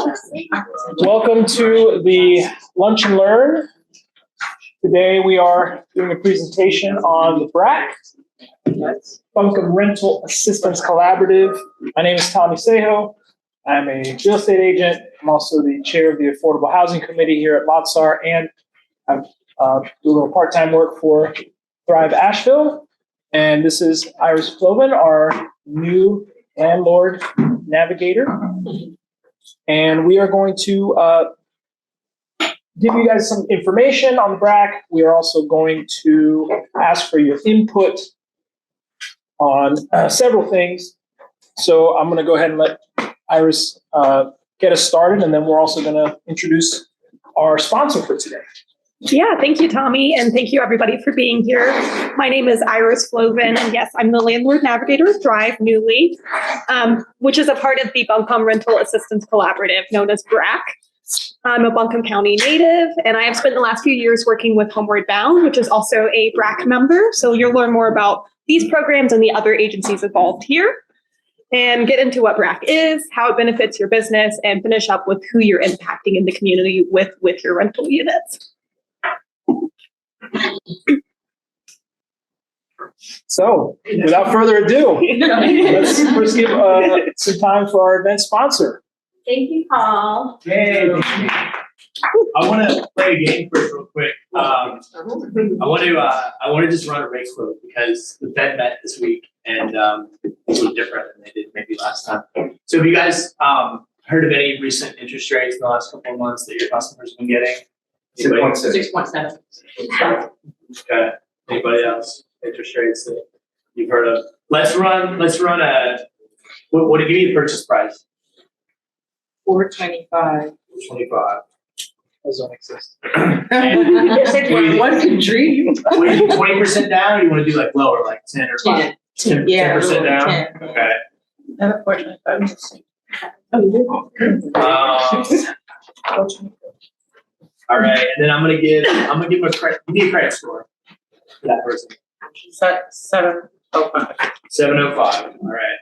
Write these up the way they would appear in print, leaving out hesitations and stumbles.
Welcome to the Lunch and Learn. Today we are doing a presentation on the BRAC, Buncombe Rental Assistance Collaborative. My name is Tommy Sejo. I'm a real estate agent. I'm also the chair of the Affordable Housing Committee here at LOTSAR, and I do a little part-time work for Thrive Asheville. And this is Iris Flovin, our new landlord navigator. And we are going to give you guys some information on the BRAC. We are also going to ask for your input on several things. So I'm going to go ahead and let Iris get us started, and then we're also going to introduce our sponsor for today. Yeah, thank you, Tommy, and thank you, everybody, for being here. My name is Iris Flovin, and yes, I'm the Landlord Navigator of Thrive newly, which is a part of the Buncombe Rental Assistance Collaborative, known as BRAC. I'm a Buncombe County native, and I have spent the last few years working with Homeward Bound, which is also a BRAC member. So you'll learn more about these programs and the other agencies involved here, and get into what BRAC is, how it benefits your business, and finish up with who you're impacting in the community with your rental units. So, without further ado, let's first give some time for our event sponsor. Thank you, Paul. Yay. I want to play a game first real quick. I want to just run a rate quote because the Fed met this week and it's a little different than they did maybe last time. So have you guys heard of any recent interest rates in the last couple of months that your customers have been getting? 6.7. Okay. Anybody else? Interest rates that you've heard of? Let's run a, what give me the purchase price? 425. 25. Those don't exist. One can dream. What do you do, 20% down, or you want to do like lower, like 10 or 5? 10% Yeah, down? 10. Okay. Unfortunately, All right, and then I'm gonna give him a credit score for that person. 705. 705. All right.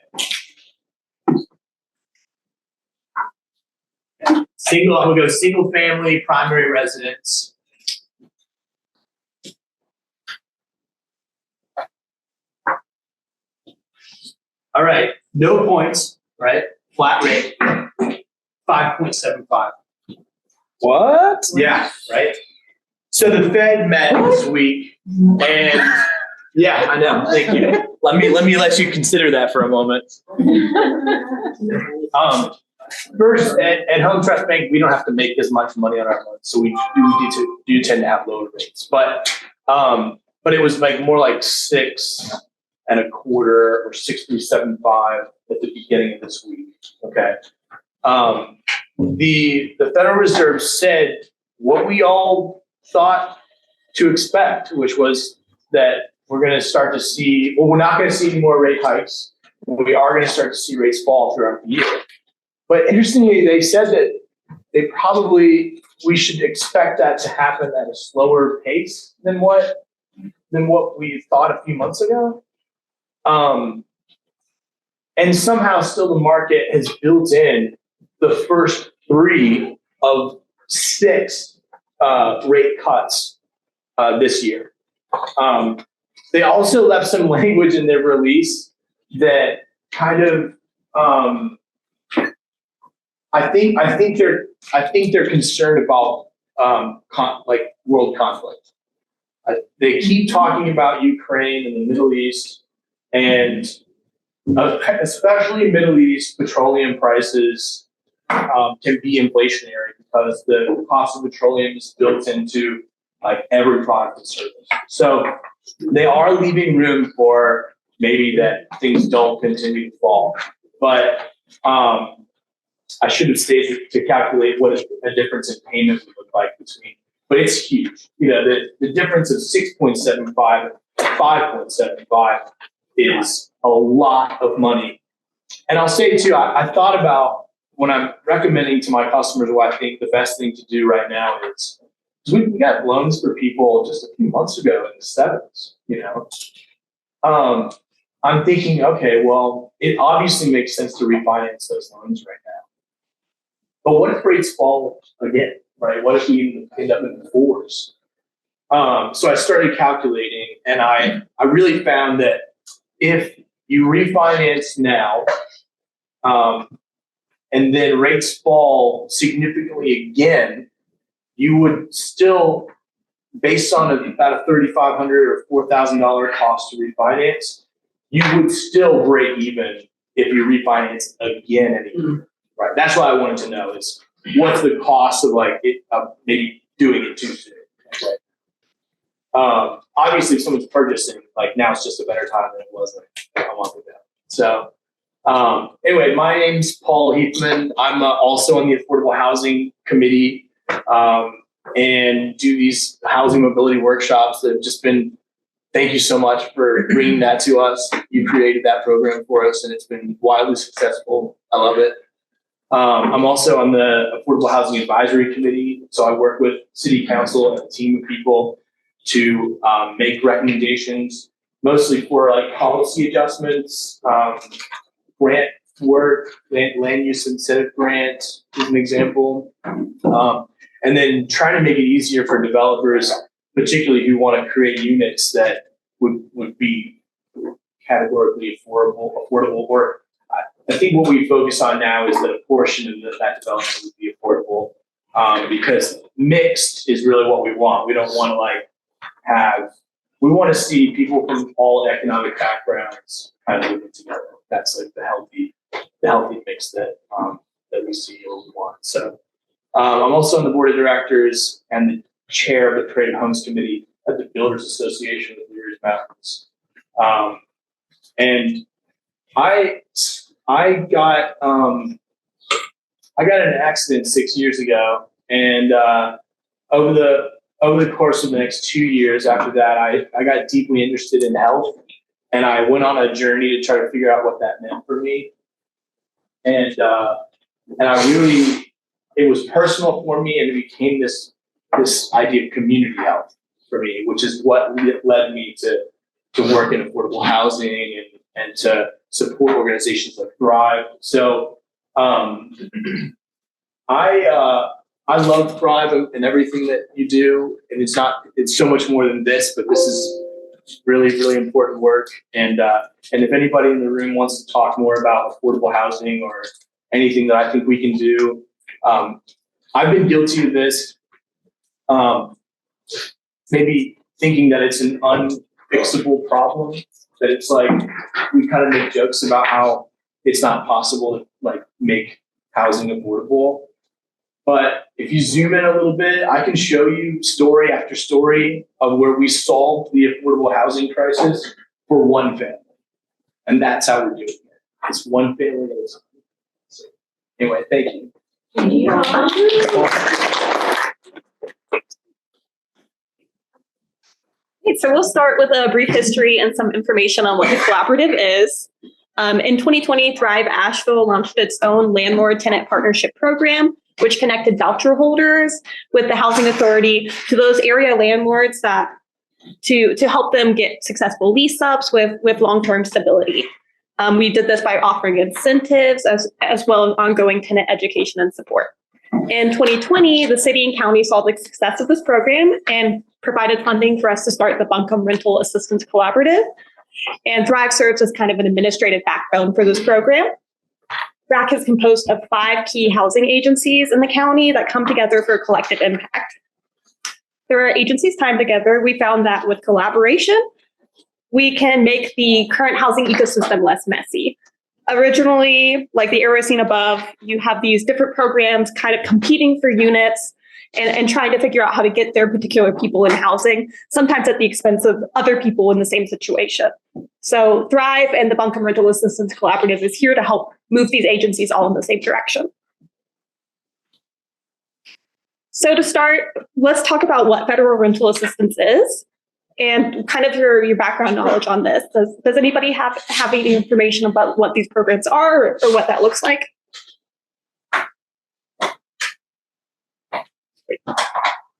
I'm gonna go single family primary residence. All right, no points, right? Flat rate, 5.75. What? Yeah, right. So the Fed met this week, and yeah, I know. Thank you. Let me let you consider that for a moment. First, at Home Trust Bank, we don't have to make as much money on our loans, so we do tend to have lower rates. But it was like more like 6.25 or 6.375 at the beginning of this week. Okay. The Federal Reserve said what we all thought to expect, which was that we're going to start to see, well, we're not going to see any more rate hikes. We are going to start to see rates fall throughout the year. But interestingly, they said that we should expect that to happen at a slower pace than what we thought a few months ago. And somehow still the market has built in the first 3 of 6 rate cuts this year. They also left some language in their release that kind of I think they're concerned about world conflict. They keep talking about Ukraine and the Middle East, and especially Middle East petroleum prices can be inflationary because the cost of petroleum is built into like every product and service. So they are leaving room for maybe that things don't continue to fall. But I should have stated to calculate what a difference in payment would look like between, but it's huge. You know, the difference of 6.75 and 5.75 is a lot of money. And I'll say too, I thought about when I'm recommending to my customers what I think the best thing to do right now is we got loans for people just a few months ago in the 7s, you know. I'm thinking, okay, well, it obviously makes sense to refinance those loans right now. But what if rates fall again, right? What if we end up in the fours? So I started calculating, and I really found that if you refinance now, and then rates fall significantly again, you would still, based on about a $3,500 or $4,000 cost to refinance, you would still break even if you refinance again and again, right? That's what I wanted to know is what's the cost of maybe doing it too soon. Okay. Obviously, if someone's purchasing, like now it's just a better time than it was like a month ago. So anyway, my name's Paul Heathman. I'm also on the Affordable Housing Committee and do these housing mobility workshops that have just been, thank you so much for bringing that to us. You created that program for us and it's been wildly successful. I love it. I'm also on the Affordable Housing Advisory Committee. So I work with City Council and a team of people to make recommendations, mostly for like policy adjustments, grant work, land use incentive grant is an example. And then trying to make it easier for developers, particularly who want to create units that would be categorically affordable, or I think what we focus on now is the portion of that development would be affordable, because mixed is really what we want. We don't want to we want to see people from all economic backgrounds kind of living together. That's like the healthy mix that we see or we want. So I'm also on the board of directors and the chair of the Creative Homes Committee at the Builders Association of the Blue Ridge Mountains. And I got in an accident 6 years ago, and over the course of the next 2 years after that, I got deeply interested in health, and I went on a journey to try to figure out what that meant for me. And it was personal for me, and it became this idea of community health for me, which is what led me to work in affordable housing and to support organizations like Thrive. So I love Thrive and everything that you do, and it's so much more than this, but this is really, really important work. And if anybody in the room wants to talk more about affordable housing or anything that I think we can do, I've been guilty of this, maybe thinking that it's an unfixable problem, that it's like we kind of make jokes about how it's not possible to make housing affordable. But if you zoom in a little bit, I can show you story after story of where we solved the affordable housing crisis for one family. And that's how we're doing it. It's one family at a time. So anyway, thank you. Thank you. Okay, so we'll start with a brief history and some information on what the collaborative is. In 2020, Thrive Asheville launched its own landlord-tenant partnership program, which connected voucher holders with the housing authority to those area landlords to help them get successful lease ups with long-term stability. We did this by offering incentives as well as ongoing tenant education and support. In 2020, the city and county saw the success of this program and provided funding for us to start the Buncombe Rental Assistance Collaborative. And Thrive serves as kind of an administrative backbone for this program. RAC is composed of 5 key housing agencies in the county that come together for collective impact. There are agencies timed together. We found that with collaboration, we can make the current housing ecosystem less messy. Originally, like the arrow seen above, you have these different programs kind of competing for units and trying to figure out how to get their particular people in housing, sometimes at the expense of other people in the same situation. So Thrive and the Buncombe Rental Assistance Collaborative is here to help move these agencies all in the same direction. So to start, let's talk about what federal rental assistance is and kind of your background knowledge on this. Does anybody have any information about what these programs are or what that looks like?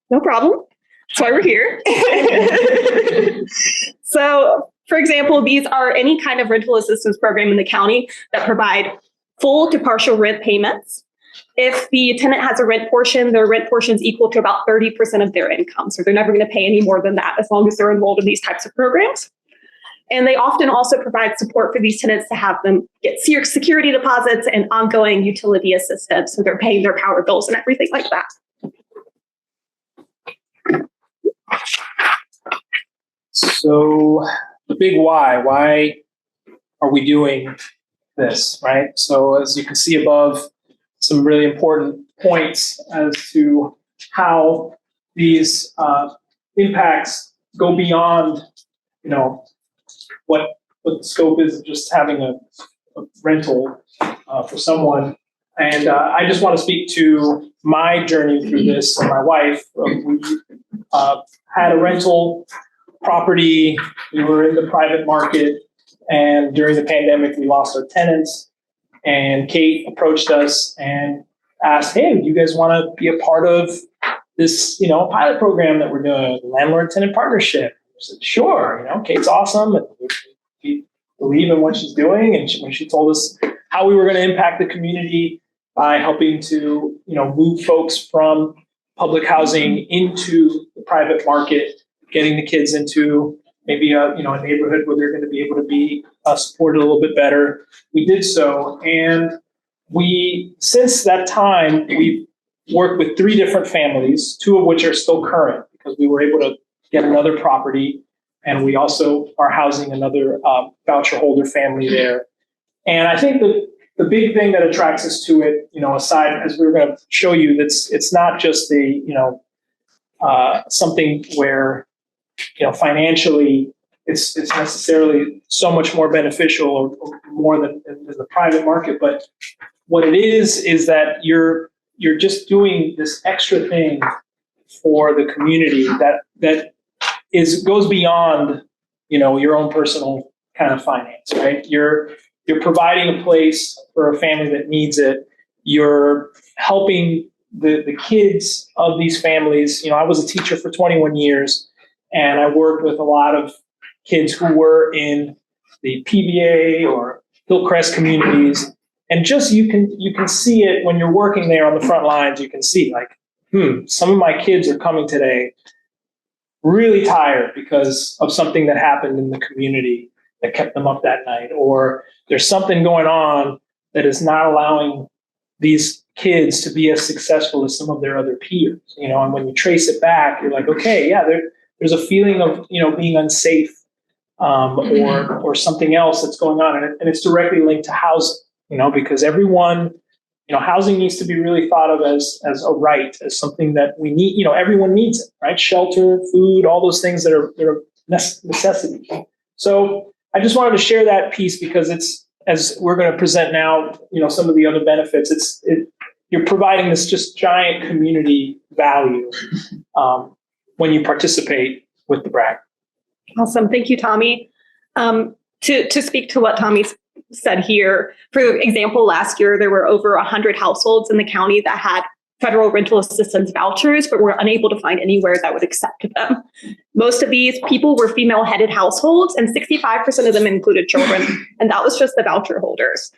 No problem. That's why we're here. So, for example, these are any kind of rental assistance program in the county that provide full to partial rent payments. If the tenant has a rent portion, their rent portion is equal to about 30% of their income. So they're never going to pay any more than that as long as they're enrolled in these types of programs. And they often also provide support for these tenants to have them get security deposits and ongoing utility assistance. So they're paying their power bills and everything like that. So the big why are we doing this, right? So as you can see above, some really important points as to how these impacts go beyond, what the scope is of just having a rental for someone. And I just want to speak to my journey through this and my wife. We had a rental property. We were in the private market, and during the pandemic, we lost our tenants. And Kate approached us and asked, "Hey, do you guys want to be a part of this, pilot program that we're doing, landlord-tenant partnership?" I said, "Sure. Kate's awesome, and we believe in what she's doing." And when she told us how we were going to impact the community by helping to, move folks from public housing into the private market, getting the kids into maybe a neighborhood where they're going to be able to be supported a little bit better, we did so. And since that time, we've worked with 3 different families, 2 of which are still current because we were able to get another property, and we also are housing another voucher holder family there. And I think the big thing that attracts us to it, aside, as we're going to show you, it's not just something where financially it's necessarily so much more beneficial or more than the private market, but what it is that you're just doing this extra thing for the community that goes beyond your own personal kind of finance, right? You're providing a place for a family that needs it. You're helping the kids of these families. I was a teacher for 21 years, and I worked with a lot of kids who were in the PBA or Hillcrest communities. And just you can see it when you're working there on the front lines. You can see some of my kids are coming today really tired because of something that happened in the community that kept them up that night, or there's something going on that is not allowing these kids to be as successful as some of their other peers. And when you trace it back, you're like, okay, yeah, there's a feeling of being unsafe or something else that's going on, and it's directly linked to housing. Because everyone, housing needs to be really thought of as a right, as something that we need. Everyone needs it, right? Shelter, food, all those things that are necessities. So I just wanted to share that piece because it's, as we're going to present now, some of the other benefits. You're providing this just giant community value when you participate with the BRAC. Awesome. Thank you, Tommy. To speak to what Tommy said here, for example, last year, there were over 100 households in the county that had federal rental assistance vouchers, but were unable to find anywhere that would accept them. Most of these people were female-headed households, and 65% of them included children, and that was just the voucher holders.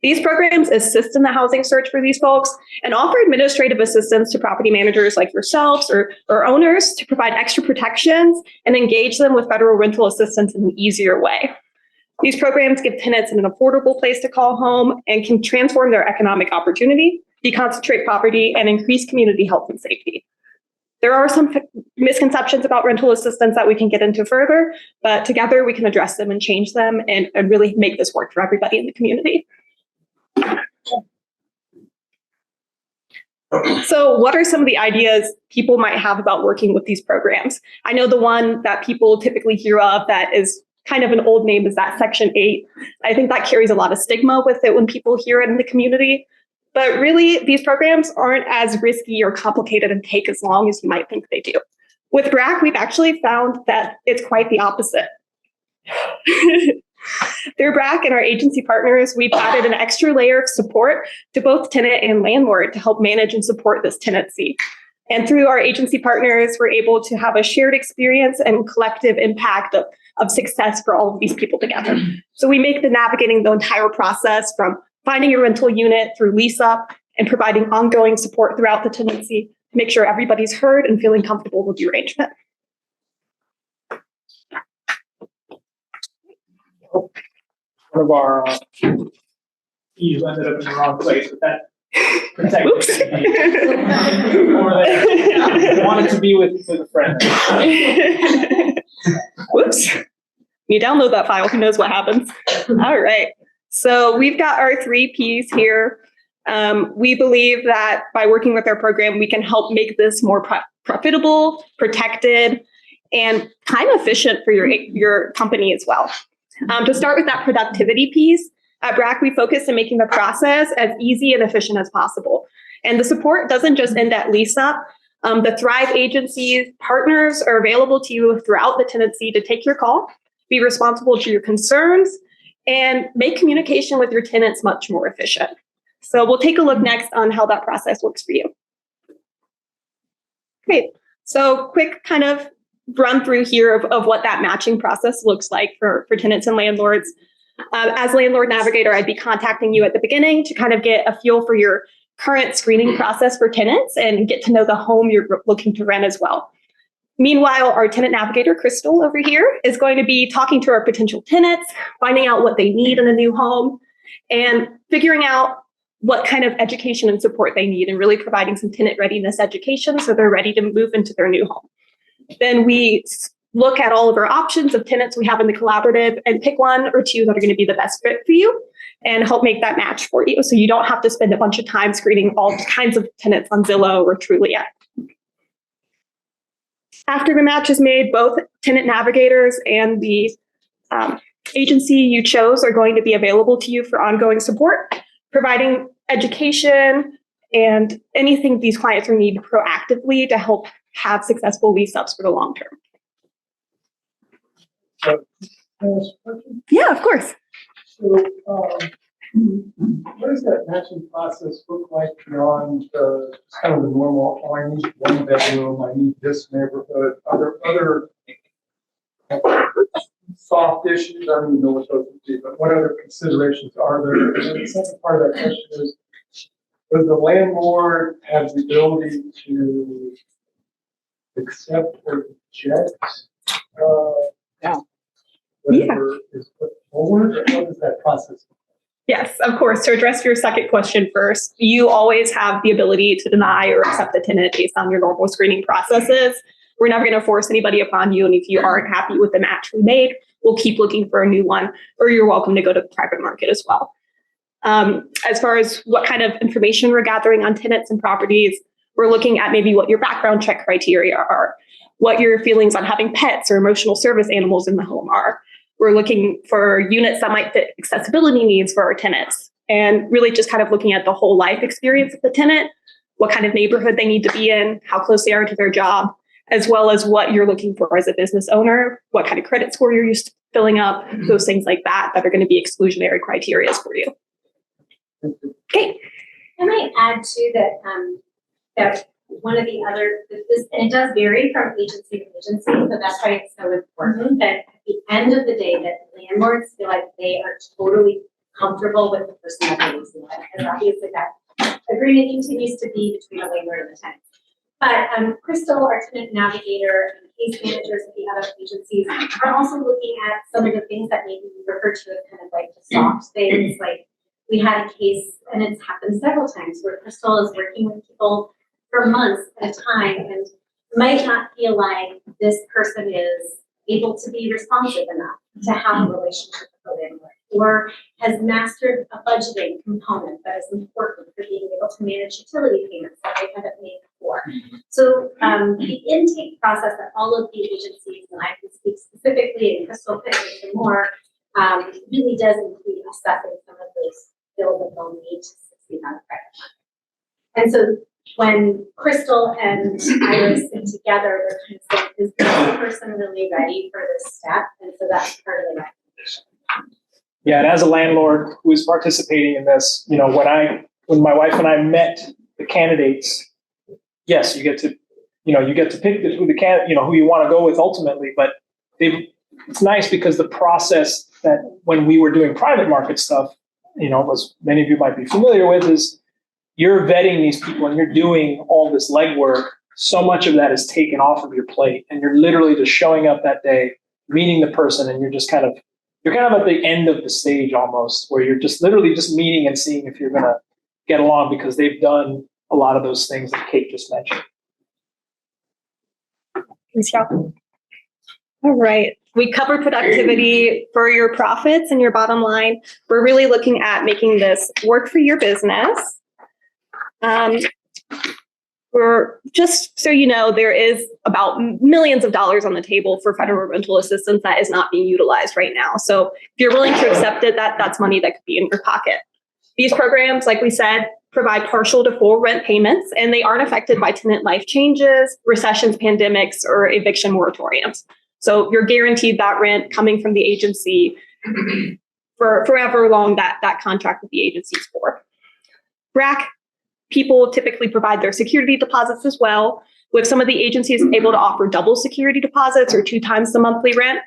These programs assist in the housing search for these folks and offer administrative assistance to property managers like yourselves or owners to provide extra protections and engage them with federal rental assistance in an easier way. These programs give tenants an affordable place to call home and can transform their economic opportunity, deconcentrate poverty, and increase community health and safety. There are some misconceptions about rental assistance that we can get into further, but together we can address them and change them and really make this work for everybody in the community. So what are some of the ideas people might have about working with these programs? I know the one that people typically hear of that is kind of an old name is that Section 8. I think that carries a lot of stigma with it when people hear it in the community. But really, these programs aren't as risky or complicated and take as long as you might think they do. With BRAC, we've actually found that it's quite the opposite. Through BRAC and our agency partners, we've added an extra layer of support to both tenant and landlord to help manage and support this tenancy. And through our agency partners, we're able to have a shared experience and collective impact of success for all of these people together. So we make the navigating the entire process from finding a rental unit through lease up and providing ongoing support throughout the tenancy to make sure everybody's heard and feeling comfortable with the arrangement. One of our keys ended up in the wrong place, but that protected Oops. over there. Wanted to be with a friend. Whoops. You download that file, who knows what happens. All right. So we've got our 3 Ps here. We believe that by working with our program, we can help make this more profitable, protected, and time efficient for your company as well. To start with that productivity piece, at BRAC, we focus on making the process as easy and efficient as possible. And the support doesn't just end at lease up. The Thrive agencies partners are available to you throughout the tenancy to take your call, be responsible to your concerns, and make communication with your tenants much more efficient. So we'll take a look next on how that process works for you. Great. So quick kind of run through here of what that matching process looks like for tenants and landlords. As landlord navigator, I'd be contacting you at the beginning to kind of get a feel for your current screening process for tenants and get to know the home you're looking to rent as well. Meanwhile, our tenant navigator, Crystal, over here, is going to be talking to our potential tenants, finding out what they need in a new home, and figuring out what kind of education and support they need, and really providing some tenant readiness education so they're ready to move into their new home. Then we look at all of our options of tenants we have in the collaborative and pick 1 or 2 that are going to be the best fit for you and help make that match for you. So you don't have to spend a bunch of time screening all kinds of tenants on Zillow or Trulia. After the match is made, both tenant navigators and the agency you chose are going to be available to you for ongoing support, providing education and anything these clients will need proactively to help have successful lease ups for the long term. Yeah, of course. So, what does that matching process look like beyond kind of the normal, oh, I need 1 bedroom, I need this neighborhood, other soft issues? I don't even know what those would be, but what other considerations are there? And then the second part of that question is, does the landlord have the ability to accept or reject whatever is put forward, or how does that process work? Yes, of course. To address your second question first, you always have the ability to deny or accept a tenant based on your normal screening processes. We're never going to force anybody upon you. And if you aren't happy with the match we made, we'll keep looking for a new one, or you're welcome to go to the private market as well. As far as what kind of information we're gathering on tenants and properties, we're looking at maybe what your background check criteria are, what your feelings on having pets or emotional service animals in the home are. We're looking for units that might fit accessibility needs for our tenants, and really just kind of looking at the whole life experience of the tenant, what kind of neighborhood they need to be in, how close they are to their job, as well as what you're looking for as a business owner, what kind of credit score you're used to filling up, those things like that are going to be exclusionary criteria for you. Okay. I might add too that one of the other, and it does vary from agency to agency, so that's why it's so important that at the end of the day that landlords feel like they are totally comfortable with the person that they're leasing with. And obviously that agreement continues to be between the landlord and the tenant. But Crystal, our tenant navigator, and case managers at the other agencies are also looking at some of the things that maybe we refer to as kind of like the soft things. Like we had a case, and it's happened several times, where Crystal is working with people for months at a time and might not feel like this person is able to be responsive enough to have a relationship with the landlord, or has mastered a budgeting component that is important for being able to manage utility payments that they haven't made before. So the intake process that all of the agencies, and I can speak specifically, and Crystal can say more, really does include assessing some of those skills that they'll need to succeed on the private market. And so when Crystal and Iris sit together, they're kind of saying, is this person really ready for this step? And so that's part of the recommendation. Yeah, and as a landlord who is participating in this, you know, when my wife and I met the candidates, yes, you get to pick who you want to go with ultimately, but it's nice because the process that when we were doing private market stuff, you know, as many of you might be familiar with, is you're vetting these people and you're doing all this legwork, so much of that is taken off of your plate, and you're literally just showing up that day, meeting the person, and you're kind of at the end of the stage almost, where you're just literally just meeting and seeing if you're gonna get along because they've done a lot of those things that Kate just mentioned. All right. We covered productivity for your profits and your bottom line. We're really looking at making this work for your business. Just so you know, there is about millions of dollars on the table for federal rental assistance that is not being utilized right now. So if you're willing to accept it, that's money that could be in your pocket. These programs, like we said, provide partial to full rent payments, and they aren't affected by tenant life changes, recessions, pandemics, or eviction moratoriums. So you're guaranteed that rent coming from the agency for forever long that contract with the agency is for. BRAC, people typically provide their security deposits as well, with some of the agencies able to offer double security deposits or 2 times the monthly rent.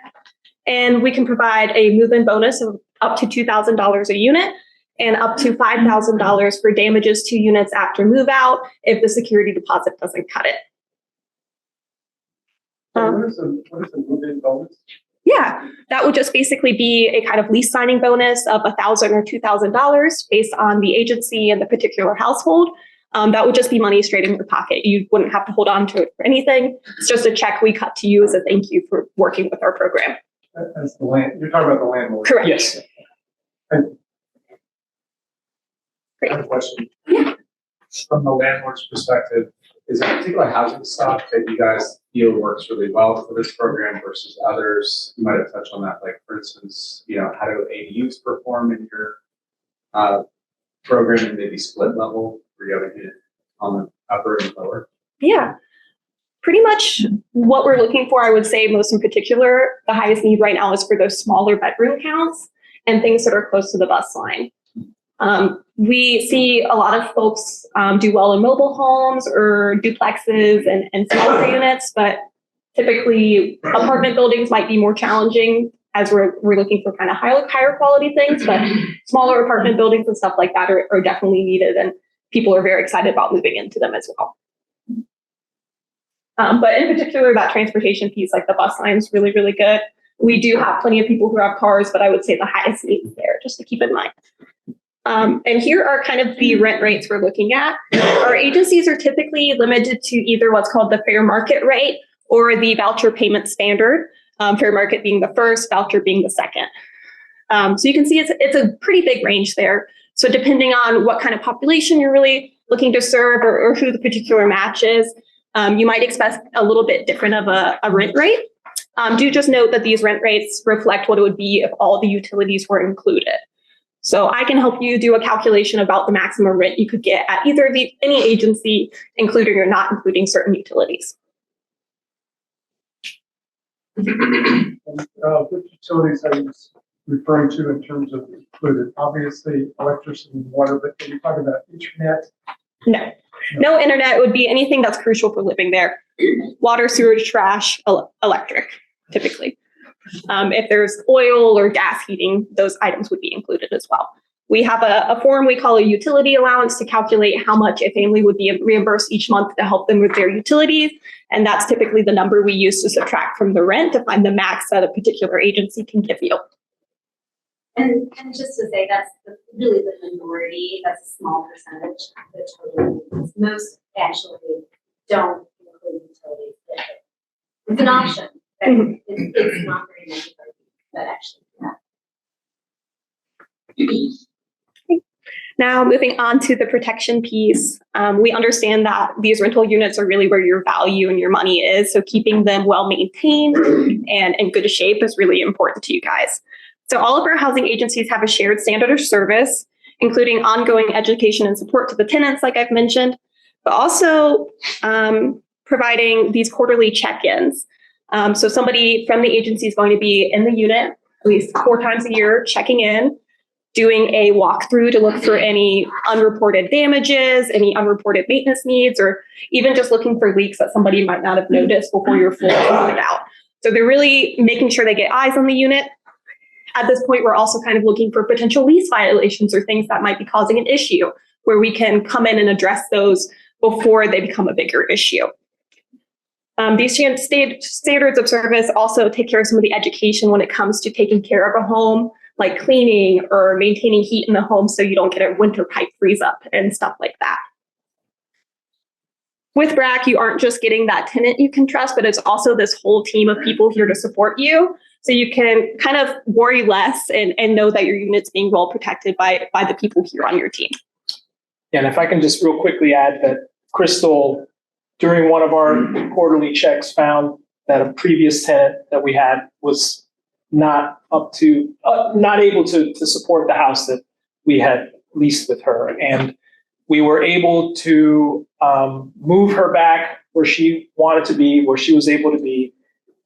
And we can provide a move-in bonus of up to $2,000 a unit and up to $5,000 for damages to units after move out if the security deposit doesn't cut it. What is a move-in bonus? Yeah, that would just basically be a kind of lease signing bonus of $1,000 or $2,000 based on the agency and the particular household. That would just be money straight in your pocket. You wouldn't have to hold on to it for anything. It's just a check we cut to you as a thank you for working with our program. As the land, you're talking about the landlord. Correct. Yes. I have a question. From the landlord's perspective, is there particular housing stock that you guys feel works really well for this program versus others? You might have touched on that, like for instance, how do ADUs perform in your program and maybe split level where you have a unit on the upper and lower? Yeah, pretty much what we're looking for, I would say most in particular, the highest need right now is for those smaller bedroom counts and things that are close to the bus line. We see a lot of folks do well in mobile homes or duplexes and smaller units, but typically apartment buildings might be more challenging as we're looking for kind of higher quality things, but smaller apartment buildings and stuff like that are definitely needed, and people are very excited about moving into them as well. But in particular, that transportation piece, like the bus line, is really, really good. We do have plenty of people who have cars, but I would say the highest need is there, just to keep in mind. And here are kind of the rent rates we're looking at. Our agencies are typically limited to either what's called the fair market rate or the voucher payment standard, fair market being the first, voucher being the second. So you can see it's a pretty big range there. So depending on what kind of population you're really looking to serve or who the particular match is, you might expect a little bit different of a rent rate. Do just note that these rent rates reflect what it would be if all the utilities were included. So I can help you do a calculation about the maximum rent you could get at either any agency, including or not including certain utilities. Which utilities are you referring to in terms of included? Obviously, electricity and water, but are you talking about internet? No internet would be anything that's crucial for living there. Water, sewage, trash, electric, typically. If there's oil or gas heating, those items would be included as well. We have a form we call a utility allowance to calculate how much a family would be reimbursed each month to help them with their utilities. And that's typically the number we use to subtract from the rent to find the max that a particular agency can give you. And just to say, that's really the minority. That's a small percentage of the total. Most actually don't include utilities. It's an option, but it's not very many that actually do that. Now, moving on to the protection piece, we understand that these rental units are really where your value and your money is. So keeping them well maintained and in good shape is really important to you guys. So all of our housing agencies have a shared standard of service, including ongoing education and support to the tenants, like I've mentioned, but also providing these quarterly check-ins. So somebody from the agency is going to be in the unit at least 4 times a year, checking in, doing a walkthrough to look for any unreported damages, any unreported maintenance needs, or even just looking for leaks that somebody might not have noticed before you're fully closed out. So they're really making sure they get eyes on the unit. At this point, we're also kind of looking for potential lease violations or things that might be causing an issue. where we can come in and address those before they become a bigger issue. These standards of service also take care of some of the education when it comes to taking care of a home, like cleaning or maintaining heat in the home so you don't get a winter pipe freeze up and stuff like that. With BRAC, you aren't just getting that tenant you can trust, but it's also this whole team of people here to support you. So you can kind of worry less and know that your unit's being well protected by the people here on your team. And if I can just real quickly add that Crystal, during one of our quarterly checks, found that a previous tenant that we had was not able to support the house that we had leased with her. And we were able to move her back where she wanted to be, where she was able to be.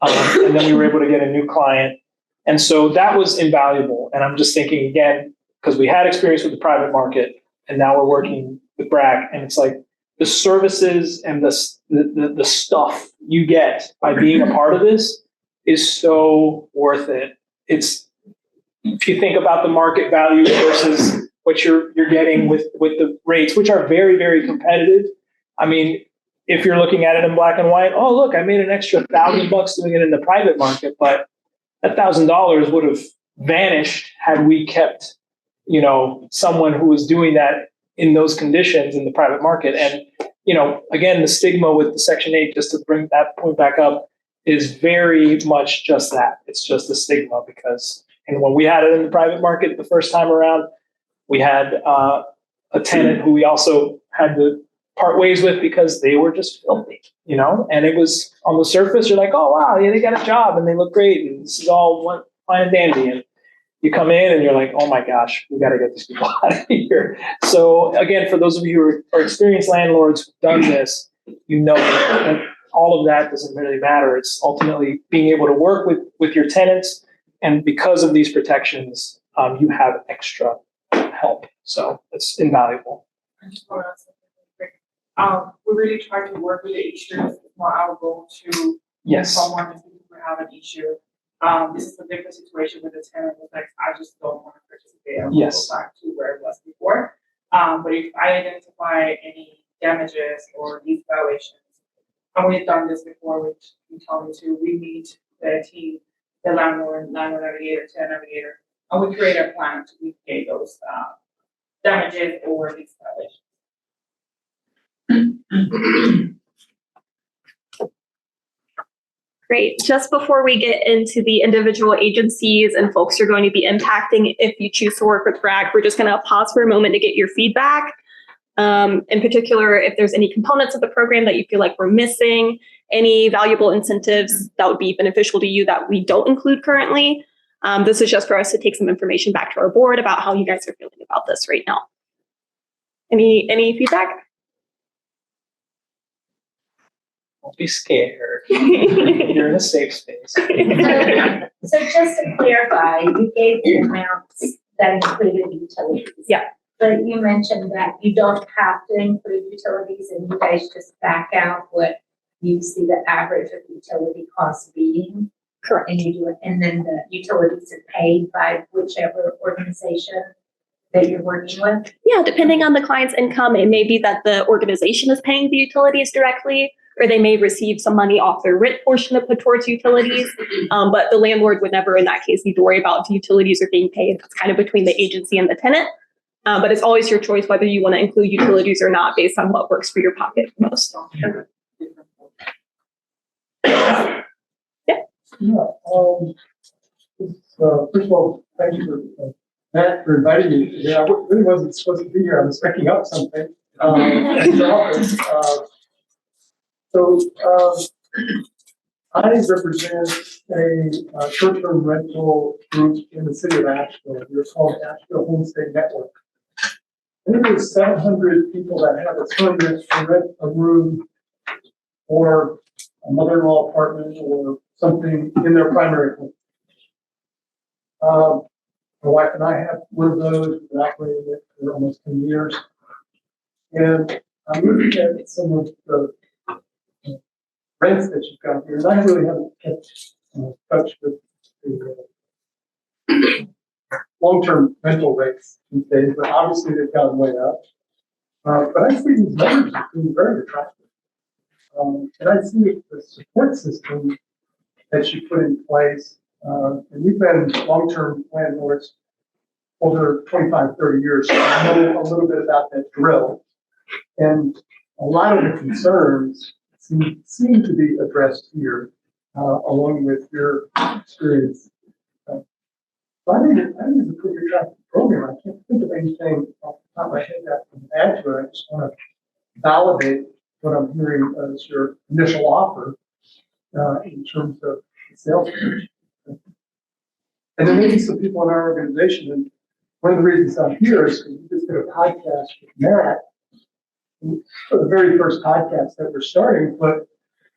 And then we were able to get a new client. And so that was invaluable. And I'm just thinking again, because we had experience with the private market and now we're working with BRAC, and it's like the services and the stuff you get by being a part of this is so worth it. It's, if you think about the market value versus what you're getting with the rates, which are very, very competitive. I mean, if you're looking at it in black and white, oh, look, I made an extra $1,000 doing it in the private market, but that $1,000 would have vanished had we kept, someone who was doing that in those conditions in the private market. And, again, the stigma with the Section 8, just to bring that point back up, is very much just that. It's just a stigma because, and when we had it in the private market the first time around, we had a tenant who we also had to part ways with because they were just filthy, and it was on the surface, you're like, oh, wow, yeah, they got a job and they look great. And this is all fine and dandy. And you come in and you're like, oh my gosh, we got to get these people out of here. So again, for those of you who are experienced landlords who've done this, that all of that doesn't really matter. It's ultimately being able to work with your tenants. And because of these protections, you have extra help. So it's invaluable. I just want to ask something quick. We really try to work with the issues. It's not our goal to Yes. someone if we have an issue. This is a different situation with the tenant. It's like, I just don't want to participate. I want Yes. to go back to where it was before. But if I identify any damages or these violations, and we've done this before, which you told me to, we meet the team, the landlord navigator, tenant navigator, and we create a plan to mitigate those damages or these violations. Great. Just before we get into the individual agencies and folks you're going to be impacting, if you choose to work with BRAC, we're just going to pause for a moment to get your feedback. In particular, if there's any components of the program that you feel like we're missing, any valuable incentives that would be beneficial to you that we don't include currently. This is just for us to take some information back to our board about how you guys are feeling about this right now. Any feedback? Don't be scared. You're in a safe space. So just to clarify, you gave the amounts that included utilities. Yeah. But you mentioned that you don't have to include utilities and you guys just back out what you see the average of utility costs being. Correct. And you do it, and then the utilities are paid by whichever organization that you're working with? Yeah, depending on the client's income, it may be that the organization is paying the utilities directly, or they may receive some money off their rent portion to put towards utilities. But the landlord would never, in that case, need to worry about if the utilities are being paid. It's kind of between the agency and the tenant. But it's always your choice whether you want to include utilities or not based on what works for your pocket most. Yeah, first of all, thank you for Matt for inviting me today. I really wasn't supposed to be here. I was picking up something. I represent a short-term rental group in the city of Asheville. We're called Asheville Homestay Network. I think there's 700 people that have a permit to rent a room or a mother-in-law apartment or something in their primary home. My wife and I have one of those. We've been operating it for almost 10 years. And I'm looking at some of the rents that you've got here, and I really haven't kept in touch with the long-term rental rates these days, but obviously they've gone way up. But I see these numbers as being very attractive. And I see the support system that you put in place. And we've been long-term landlords over 25, 30 years, so I know a little bit about that drill. And a lot of the concerns seem to be addressed here, along with your experience. So I think it's a pretty attractive program. I can't think of anything off the top of my head that I can add to it. I just want to validate what I'm hearing as your initial offer in terms of the sales pitch. And there may be some people in our organization, and one of the reasons I'm here is because we just did a podcast with Matt, for the very first podcast that we're starting, but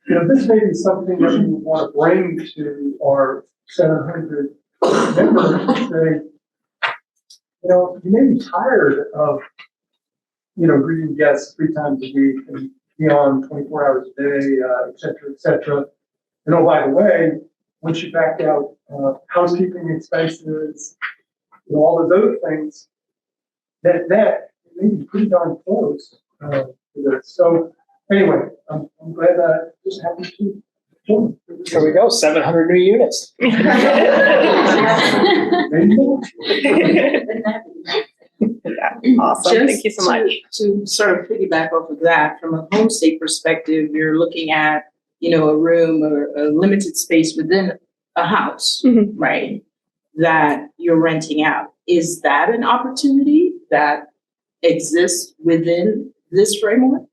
this may be something that we want to bring to our 700 members and say, you may be tired of, greeting guests 3 times a week and beyond 24 hours a day, et cetera, et cetera. And oh, by the way, once you back out housekeeping expenses, all of those things, that may be pretty darn close to this. So anyway, I'm glad that just happened to join. Here we go, 700 new units. Maybe more. Awesome. Thank you so much. To sort of piggyback off of that, from a homestay perspective, you're looking at, a room or a limited space within a house, right? That you're renting out. Is that an opportunity that exists within this framework?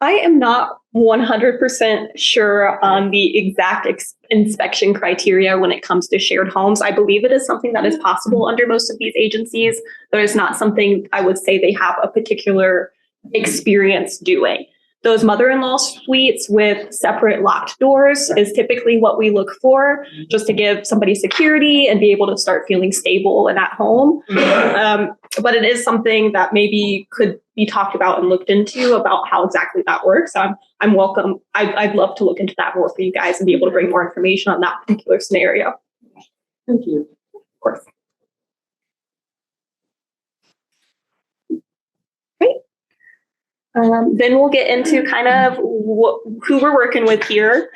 I am not 100% sure on the exact inspection criteria when it comes to shared homes. I believe it is something that is possible under most of these agencies, but it's not something I would say they have a particular experience doing. Those mother-in-law suites with separate locked doors is typically what we look for, just to give somebody security and be able to start feeling stable and at home. But it is something that maybe could be talked about and looked into about how exactly that works. I'm welcome. I'd love to look into that more for you guys and be able to bring more information on that particular scenario. Thank you. Of course. Great. Then we'll get into kind of who we're working with here.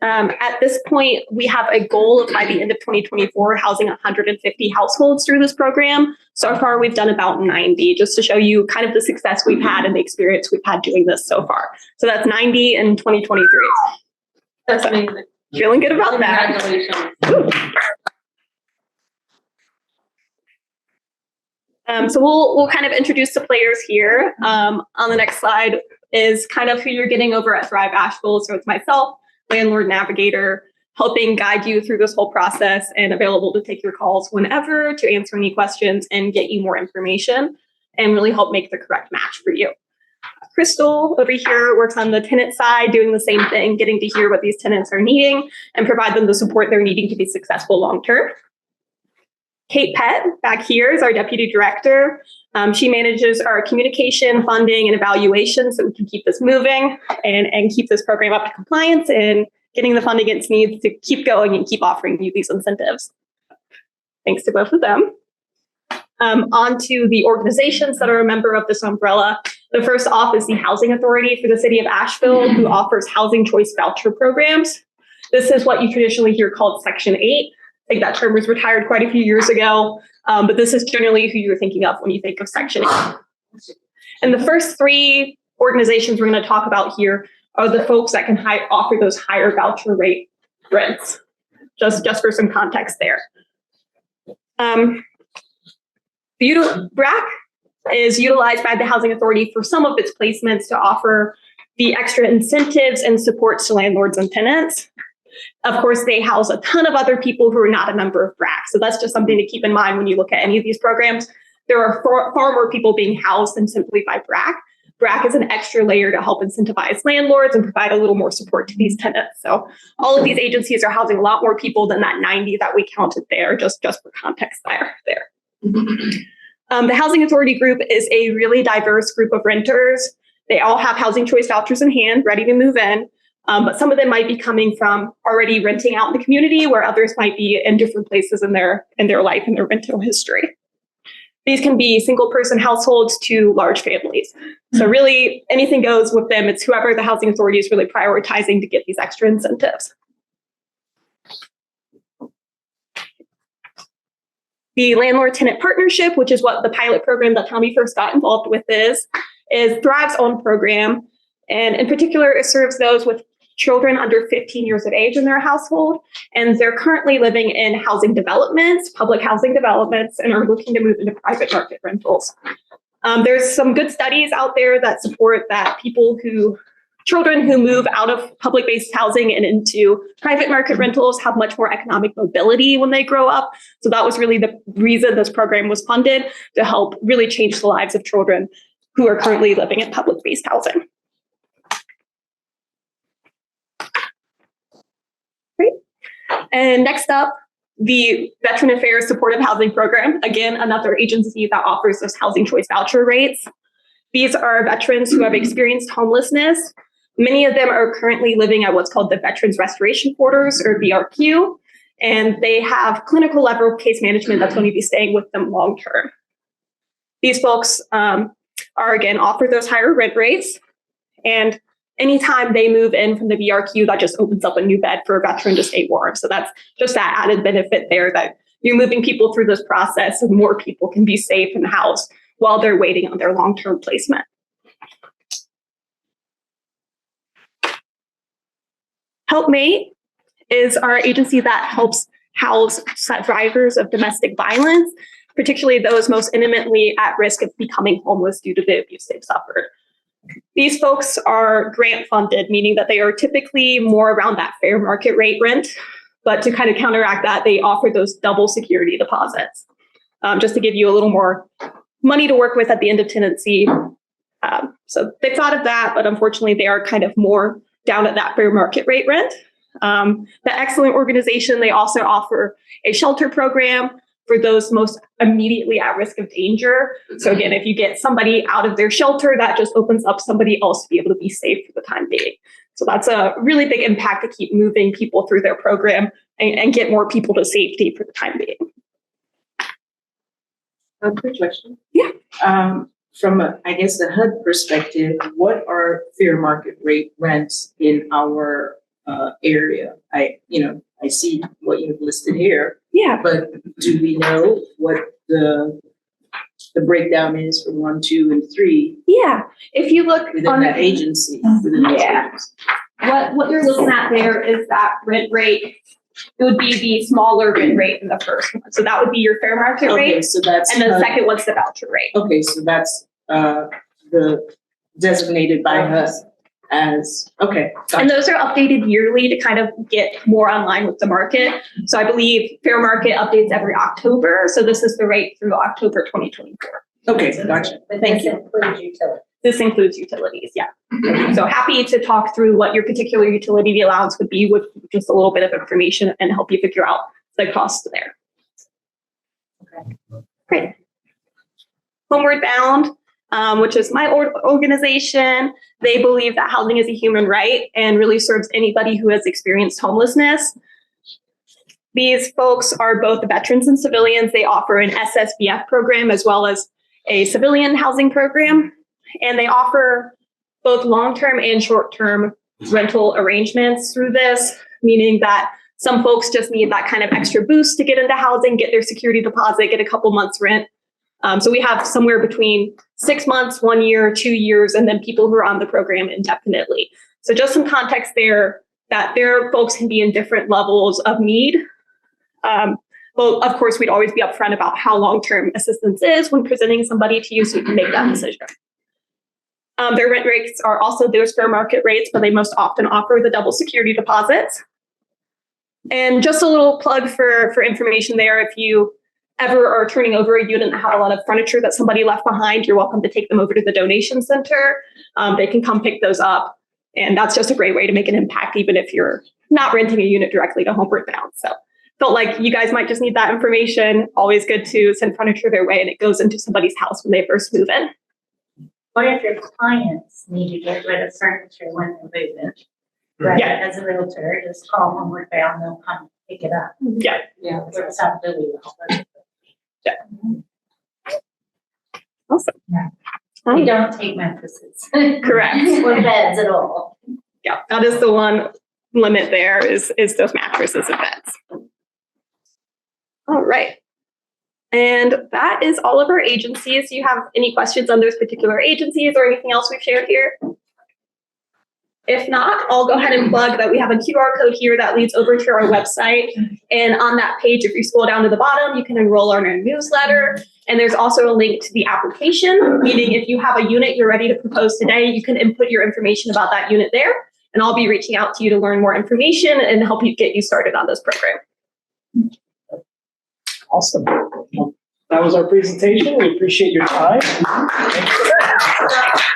At this point, we have a goal of by the end of 2024, housing 150 households through this program. So far, we've done about 90, just to show you kind of the success we've had and the experience we've had doing this so far. So that's 90 in 2023. That's amazing. Feeling good about that. Congratulations. So we'll kind of introduce the players here. On the next slide is kind of who you're getting over at Thrive Asheville. So it's myself, landlord navigator, helping guide you through this whole process and available to take your calls whenever, to answer any questions and get you more information and really help make the correct match for you. Crystal over here works on the tenant side, doing the same thing, getting to hear what these tenants are needing and provide them the support they're needing to be successful long-term. Kate Pett back here is our deputy director. She manages our communication, funding, and evaluation so we can keep this moving and keep this program up to compliance and getting the funding it needs to keep going and keep offering you these incentives. Thanks to both of them. On to the organizations that are a member of this umbrella. The first off is the Housing Authority for the City of Asheville, who offers housing choice voucher programs. This is what you traditionally hear called Section 8. I think that term was retired quite a few years ago, but this is generally who you're thinking of when you think of Section 8. And the first 3 organizations we're going to talk about here are the folks that can offer those higher voucher rate rents, just for some context there. BRAC is utilized by the Housing Authority for some of its placements to offer the extra incentives and supports to landlords and tenants. Of course, they house a ton of other people who are not a member of BRAC. So that's just something to keep in mind when you look at any of these programs. There are far more people being housed than simply by BRAC. BRAC is an extra layer to help incentivize landlords and provide a little more support to these tenants. So all of these agencies are housing a lot more people than that 90 that we counted there, just for context there. The Housing Authority group is a really diverse group of renters. They all have housing choice vouchers in hand, ready to move in. But some of them might be coming from already renting out in the community, where others might be in different places in their life and their rental history. These can be single person households to large families. So really anything goes with them. It's whoever the housing authority is really prioritizing to get these extra incentives. The landlord-tenant partnership, which is what the pilot program that Tommy first got involved with is Thrive's own program. And in particular, it serves those with children under 15 years of age in their household. And they're currently living in housing developments, public housing developments, and are looking to move into private market rentals. There's some good studies out there that support that children who move out of public-based housing and into private market rentals have much more economic mobility when they grow up. So that was really the reason this program was funded, to help really change the lives of children who are currently living in public-based housing. Great. And next up, the Veteran Affairs Supportive Housing Program. Again, another agency that offers those housing choice voucher rates. These are veterans who have experienced homelessness. Many of them are currently living at what's called the Veterans Restoration Quarters, or VRQ, and they have clinical level case management that's going to be staying with them long term. These folks are again offered those higher rent rates, and anytime they move in from the VRQ, that just opens up a new bed for a veteran to stay warm. So that's just that added benefit there, that you're moving people through this process and more people can be safe and housed while they're waiting on their long-term placement. Helpmate is our agency that helps house survivors of domestic violence, particularly those most intimately at risk of becoming homeless due to the abuse they've suffered. These folks are grant funded, meaning that they are typically more around that fair market rate rent, but to kind of counteract that, they offer those double security deposits, just to give you a little more money to work with at the end of tenancy. So they thought of that, but unfortunately they are kind of more down at that fair market rate rent. The excellent organization, they also offer a shelter program for those most immediately at risk of danger. So again, if you get somebody out of their shelter, that just opens up somebody else to be able to be safe for the time being. So that's a really big impact to keep moving people through their program and get more people to safety for the time being. A quick question. Yeah. From I guess the HUD perspective, what are fair market rate rents in our area? I see what you've listed here. Yeah. But do we know what the breakdown is for 1, 2, and 3? Yeah. If you look within on that agency, within those agencies? What you're looking at there is that rent rate. It would be the smaller rent rate in the first one. So that would be your fair market Okay, rate. so that's And the second one's the voucher rate. okay, so that's the designated by us as okay. And those are updated yearly to kind of get more online with the market. So I believe fair market updates every October. So this is the rate through October 2024. Okay, gotcha. Thank you. This includes utilities, yeah. So happy to talk through what your particular utility allowance would be with just a little bit of information and help you figure out the cost there. Okay. Great. Homeward Bound, which is my organization. They believe that housing is a human right and really serves anybody who has experienced homelessness. These folks are both veterans and civilians. They offer an SSBF program as well as a civilian housing program. And they offer both long-term and short-term rental arrangements through this, meaning that some folks just need that kind of extra boost to get into housing, get their security deposit, get a couple months rent. So we have somewhere between 6 months, 1 year, 2 years, and then people who are on the program indefinitely. So just some context there, that their folks can be in different levels of need. Well, of course, we'd always be upfront about how long-term assistance is when presenting somebody to you so you can make that decision. Their rent rates are also those fair market rates, but they most often offer the double security deposits. And just a little plug for information there. If you ever are turning over a unit and have a lot of furniture that somebody left behind, you're welcome to take them over to the donation center. They can come pick those up. And that's just a great way to make an impact, even if you're not renting a unit directly to Homeward Bound. So felt like you guys might just need that information. Always good to send furniture their way and it goes into somebody's house when they first move in. What if your clients need to get rid of furniture when they move in? Right, Yeah. as a realtor, just call Homeward Bound, they'll come pick it up. Yeah. Yeah. It's not really well. Yeah. Awesome. We don't take mattresses. Correct. Or beds at all. Yeah, that is the one limit there is those mattresses and beds. All right. And that is all of our agencies. Do you have any questions on those particular agencies or anything else we've shared here? If not, I'll go ahead and plug that we have a QR code here that leads over to our website. And on that page, if you scroll down to the bottom, you can enroll on our newsletter. And there's also a link to the application, meaning if you have a unit you're ready to propose today, you can input your information about that unit there. And I'll be reaching out to you to learn more information and help you get you started on this program. Awesome. That was our presentation. We appreciate your time. Thank you.